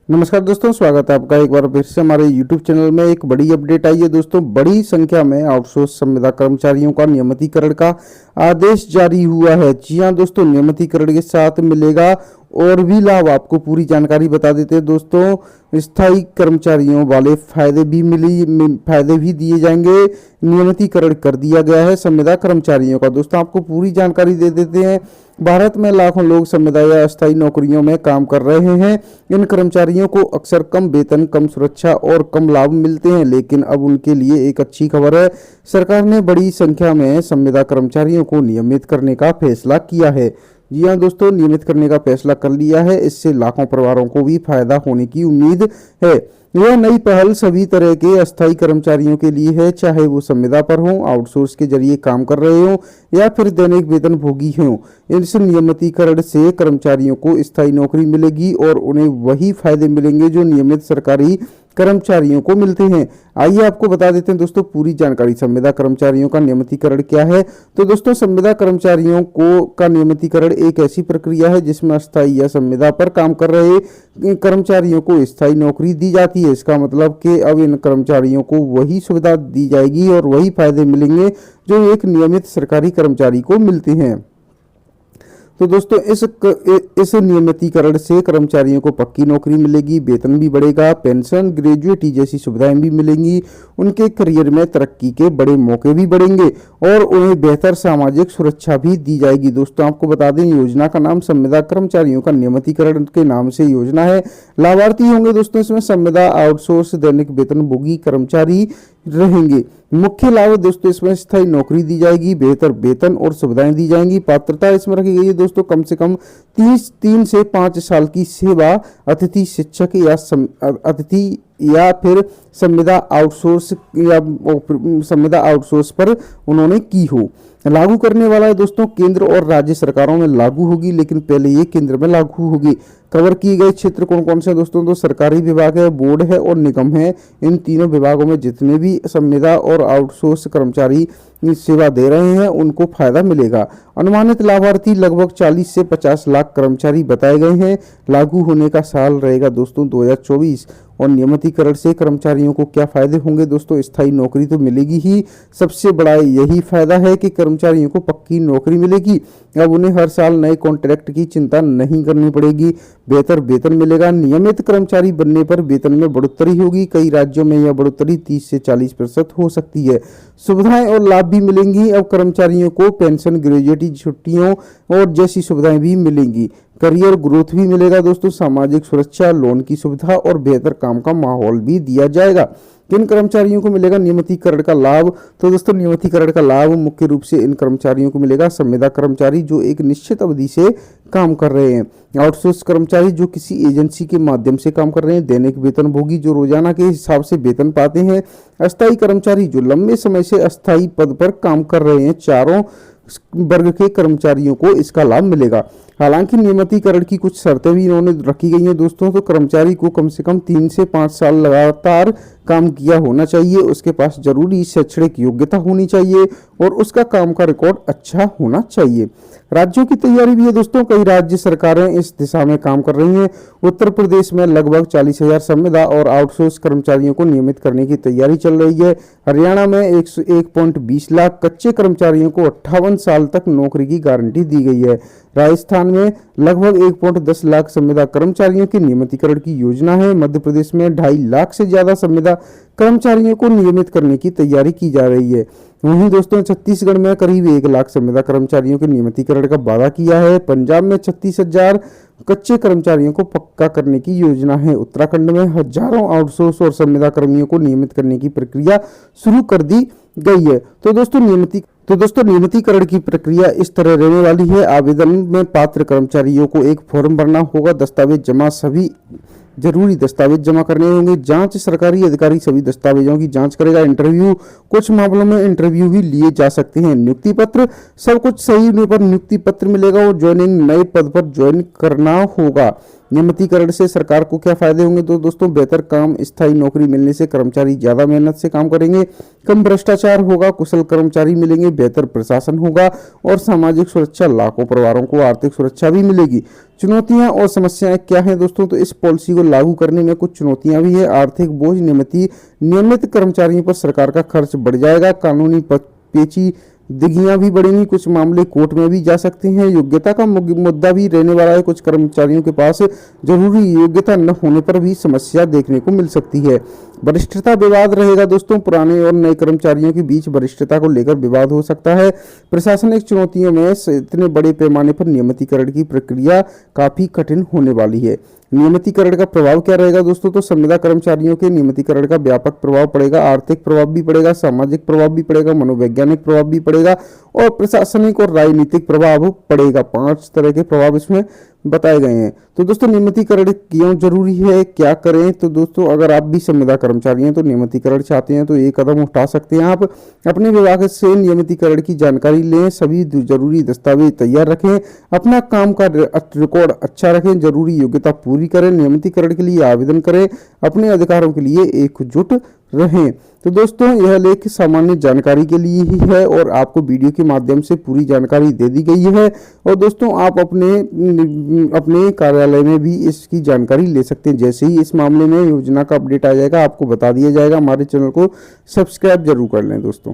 नमस्कार दोस्तों, स्वागत है आपका एक बार फिर से हमारे YouTube चैनल में। एक बड़ी अपडेट आई है दोस्तों। बड़ी संख्या में आउटसोर्स संविदा कर्मचारियों का नियमितीकरण का आदेश जारी हुआ है। जी हाँ दोस्तों, नियमितीकरण के साथ मिलेगा और भी लाभ। आपको पूरी जानकारी बता देते हैं दोस्तों। स्थायी कर्मचारियों वाले फायदे भी दिए जाएंगे। नियमितीकरण कर दिया गया है संविदा कर्मचारियों का। दोस्तों आपको पूरी जानकारी दे देते हैं। भारत में लाखों लोग संविदा या अस्थायी नौकरियों में काम कर रहे हैं। इन कर्मचारियों को अक्सर कम वेतन, कम सुरक्षा और कम लाभ मिलते हैं, लेकिन अब उनके लिए एक अच्छी खबर है। सरकार ने बड़ी संख्या में संविदा कर्मचारियों को नियमित करने का फैसला किया है। जी हाँ दोस्तों, नियमित करने का फैसला कर लिया है। इससे लाखों परिवारों को भी फायदा होने की उम्मीद है। यह नई पहल सभी तरह के अस्थायी कर्मचारियों के लिए है, चाहे वो संविदा पर हों, आउटसोर्स के जरिए काम कर रहे हों या फिर दैनिक वेतन भोगी हों। इस नियमितीकरण से कर्मचारियों को स्थायी नौकरी मिलेगी और उन्हें वही फायदे मिलेंगे जो नियमित सरकारी कर्मचारियों को मिलते हैं। आइए आपको बता देते हैं दोस्तों पूरी जानकारी। संविदा कर्मचारियों का नियमितीकरण क्या है? तो दोस्तों, संविदा कर्मचारियों को का नियमितीकरण एक ऐसी प्रक्रिया है जिसमें अस्थायी या संविदा पर काम कर रहे कर्मचारियों को स्थायी नौकरी दी जाती है। इसका मतलब कि अब इन कर्मचारियों को वही सुविधा दी जाएगी और वही फायदे मिलेंगे जो एक नियमित सरकारी कर्मचारी को मिलते हैं। तो दोस्तों इस नियमितीकरण से कर्मचारियों को पक्की नौकरी मिलेगी, वेतन भी बढ़ेगा, पेंशन, ग्रेजुएटी जैसी सुविधाएं भी मिलेंगी, उनके करियर में तरक्की के बड़े मौके भी बढ़ेंगे और उन्हें बेहतर सामाजिक सुरक्षा भी दी जाएगी। दोस्तों आपको बता दें, योजना का नाम संविदा कर्मचारियों का नियमितीकरण के नाम से योजना है। लाभार्थी होंगे दोस्तों इसमें संविदा, आउटसोर्स, दैनिक वेतन भोगी कर्मचारी रहेंगे। मुख्य लाभ दोस्तों, इसमें स्थायी नौकरी दी जाएगी, बेहतर वेतन और सुविधाएं दी जाएंगी। पात्रता इसमें रखी गई है दोस्तों, कम से कम 3 से 5 साल की सेवा अतिथि शिक्षक या फिर संविदा आउटसोर्स पर उन्होंने की हो। लागू करने वाला है दोस्तों, केंद्र और राज्य सरकारों में लागू होगी, लेकिन पहले ये केंद्र में लागू होगी। कवर किए गए क्षेत्र कौन कौन से दोस्तों? तो सरकारी विभाग है, बोर्ड है और निगम है। इन तीनों विभागों में जितने भी संविदा और आउटसोर्स कर्मचारी सेवा दे रहे हैं उनको फायदा मिलेगा। अनुमानित लाभार्थी लगभग 40 से 50 लाख कर्मचारी बताए गए हैं। लागू होने का साल रहेगा दोस्तों 2024। और नियमितीकरण से कर्मचारियों को क्या फायदे होंगे दोस्तों? स्थायी नौकरी तो मिलेगी ही, सबसे बड़ा यही फायदा है कि कर्मचारियों को पक्की नौकरी मिलेगी। अब उन्हें हर साल नए कॉन्ट्रैक्ट की चिंता नहीं करनी पड़ेगी। बेहतर वेतन मिलेगा। नियमित कर्मचारी बनने पर वेतन में बढ़ोतरी होगी। कई राज्यों में यह बढ़ोतरी 30 से 40% हो सकती है। सुविधाएं और लाभ भी मिलेंगी। अब कर्मचारियों को पेंशन, ग्रेजुएटी, छुट्टियों और जैसी सुविधाएं भी मिलेंगी। करियर ग्रोथ भी मिलेगा दोस्तों। सामाजिक सुरक्षा, लोन की सुविधा और बेहतर काम का माहौल भी दिया जाएगा। किन कर्मचारियों को मिलेगा नियमितीकरण का लाभ? तो दोस्तों नियमितीकरण का लाभ मुख्य रूप से इन कर्मचारियों को मिलेगा। संविदा कर्मचारी जो एक निश्चित अवधि से काम कर रहे हैं, आउटसोर्स कर्मचारी जो किसी एजेंसी के माध्यम से काम कर रहे हैं, दैनिक वेतन भोगी जो रोजाना के हिसाब से वेतन पाते हैं, अस्थायी कर्मचारी जो लंबे समय से अस्थायी पद पर काम कर रहे हैं। चारों वर्ग के कर्मचारियों को इसका लाभ मिलेगा। हालांकि नियमितीकरण की कुछ शर्तें भी इन्होंने रखी गई हैं दोस्तों। तो कर्मचारी को कम से कम 3 से 5 साल लगातार काम किया होना चाहिए, उसके पास जरूरी शैक्षणिक योग्यता होनी चाहिए और उसका काम का रिकॉर्ड अच्छा होना चाहिए। राज्यों की तैयारी भी है दोस्तों। कई राज्य सरकारें इस दिशा में काम कर रही हैं। उत्तर प्रदेश में लगभग 40,000 संविदा और आउटसोर्स कर्मचारियों को नियमित करने की तैयारी चल रही है। हरियाणा में 1.20 लाख कच्चे कर्मचारियों को 58 साल तक नौकरी की गारंटी दी गई है। राजस्थान में लगभग 1.10 लाख संविदा कर्मचारियों के नियमितीकरण की योजना है। मध्य प्रदेश में 2.5 लाख से ज्यादा संविदा कर्मचारियों को नियमित करने की तैयारी की जा रही है। वहीं दोस्तों छत्तीसगढ़ में करीब 1 लाख संविदा कर्मचारियों के नियमितीकरण का वादा किया है। पंजाब में 36,000 कच्चे कर्मचारियों को पक्का करने की योजना है। उत्तराखंड में हजारों आउटसोर्स और संविदा कर्मियों को नियमित करने की प्रक्रिया शुरू कर दी गई है। तो दोस्तों नियमितीकरण की प्रक्रिया इस तरह रहने वाली है। आवेदन में पात्र कर्मचारियों को एक फॉर्म भरना होगा। सभी जरूरी दस्तावेज जमा करने होंगे। जांच, सरकारी अधिकारी सभी दस्तावेजों की जांच करेगा। इंटरव्यू, कुछ मामलों में इंटरव्यू भी लिए जा सकते हैं। नियुक्ति पत्र, सब कुछ सही होने पर नियुक्ति पत्र मिलेगा और ज्वाइनिंग नए पद पर ज्वाइन करना होगा। नियमितीकरण से सरकार को क्या फायदे होंगे? तो दोस्तों बेहतर काम, स्थायी नौकरी मिलने से कर्मचारी ज्यादा मेहनत से काम करेंगे, कम भ्रष्टाचार होगा, कुशल कर्मचारी मिलेंगे, बेहतर प्रशासन होगा और सामाजिक सुरक्षा, लाखों परिवारों को आर्थिक सुरक्षा भी मिलेगी। चुनौतियां और समस्याएं क्या हैं दोस्तों, तो इस पॉलिसी को लागू करने में कुछ चुनौतियां भी है। आर्थिक बोझ, नियमित कर्मचारियों पर सरकार का खर्च बढ़ जाएगा, कानूनी पेचीदगियां भी बढ़ेंगी, कुछ मामले कोर्ट में भी जा सकते हैं। योग्यता का मुद्दा भी रहने वाला है, कुछ कर्मचारियों के पास जरूरी योग्यता न होने पर भी समस्या देखने को मिल सकती है। वरिष्ठता विवाद रहेगा दोस्तों, पुराने और नए कर्मचारियों के बीच वरिष्ठता को लेकर विवाद हो सकता है। प्रशासनिक चुनौतियों में इतने बड़े पैमाने पर नियमितीकरण की प्रक्रिया काफी कठिन होने वाली है। नियमितीकरण का प्रभाव क्या रहेगा दोस्तों, तो संविदा कर्मचारियों के नियमितीकरण का व्यापक प्रभाव पड़ेगा, आर्थिक प्रभाव भी पड़ेगा, सामाजिक प्रभाव भी पड़ेगा, मनोवैज्ञानिक प्रभाव भी पड़ेगा और प्रशासनिक और राजनीतिक प्रभाव पड़ेगा। 5 तरह के प्रभाव इसमें बताए गए हैं। तो दोस्तों नियमितीकरण क्यों जरूरी है, क्या करें, तो दोस्तों अगर आप भी संविदा कर्मचारी हैं तो नियमितीकरण चाहते हैं तो ये कदम उठा सकते हैं। आप अपने विभाग से नियमितीकरण की जानकारी लें, सभी जरूरी दस्तावेज तैयार रखें, अपना काम का रिकॉर्ड अच्छा रखें, जरूरी योग्यता पूरी करें, नियमितीकरण के लिए आवेदन करें, अपने अधिकारों के लिए एकजुट रहें। तो दोस्तों यह लेख सामान्य जानकारी के लिए ही है और आपको वीडियो के माध्यम से पूरी जानकारी दे दी गई है। और दोस्तों आप अपने कार्यालय में भी इसकी जानकारी ले सकते हैं। जैसे ही इस मामले में योजना का अपडेट आ जाएगा आपको बता दिया जाएगा। हमारे चैनल को सब्सक्राइब जरूर कर लें दोस्तों।